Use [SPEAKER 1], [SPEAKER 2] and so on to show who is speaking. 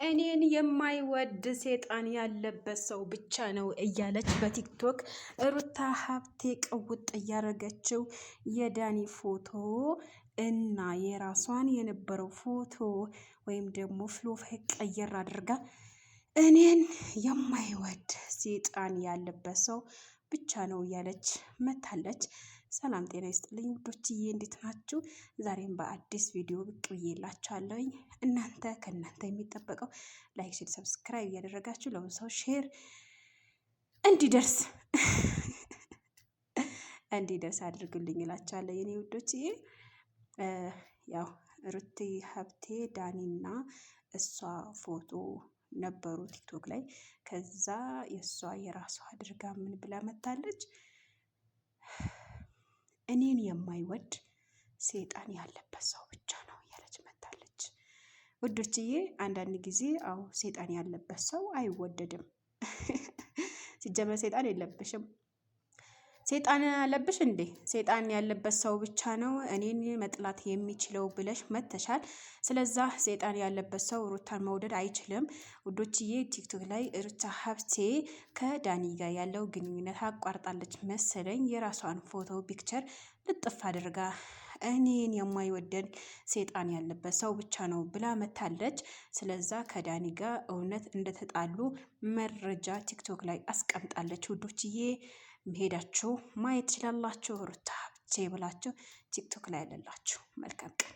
[SPEAKER 1] እኔን የማይወድ ሴጣን ያለበት ሰው ብቻ ነው እያለች በቲክቶክ ሩታ ሀብቴ ቅውጥ እያደረገችው የዳኒ ፎቶ እና የራሷን የነበረው ፎቶ ወይም ደግሞ ፕሮፋይል ቀየር አድርጋ እኔን የማይወድ ሴጣን ያለበት ሰው ብቻ ነው እያለች መታለች። ሰላም ጤና ይስጥልኝ ውዶችዬ፣ እንዴት ናችሁ? ዛሬም በአዲስ ቪዲዮ ብቅ ብዬላችኋለሁኝ። ከእናንተ የሚጠበቀው ላይክ፣ ሼር፣ ሰብስክራይብ እያደረጋችሁ ለብዙ ሰው ሼር እንዲደርስ አድርጉልኝ እላችኋለሁ የኔ ውዶችዬ። ያው ሩቲ ሀብቴ ዳኒና እሷ ፎቶ ነበሩ ቲክቶክ ላይ። ከዛ የእሷ የራሷ አድርጋ ምን ብላ መታለች? እኔን የማይወድ ሴጣን ያለበት ሰው ብቻ ነው እያለች መታለች። ውዶችዬ አንዳንድ ጊዜ ሴጣን ያለበት ሰው አይወደድም። ሲጀመር ሴጣን የለብሽም። ሴጣን ያለብሽ እንዴ? ሴጣን ያለበት ሰው ብቻ ነው እኔን መጥላት የሚችለው ብለሽ መተሻል። ስለዛ ሴጣን ያለበት ሰው ሩታን መውደድ አይችልም። ውዶችዬ ቲክቶክ ላይ ሩታ ሀብቴ ከዳኒ ጋር ያለው ግንኙነት አቋርጣለች መሰለኝ። የራሷን ፎቶ ፒክቸር ልጥፍ አድርጋ እኔን የማይወደድ ሴጣን ያለበት ሰው ብቻ ነው ብላ መታለች። ስለዛ ከዳኒ ጋር እውነት እንደተጣሉ መረጃ ቲክቶክ ላይ አስቀምጣለች። ውዶችዬ ሄዳችሁ ማየት ትችላላችሁ። ሩታ ሀብቴ ብላችሁ ቲክቶክ ላይ ያለላችሁ መልካም ቀን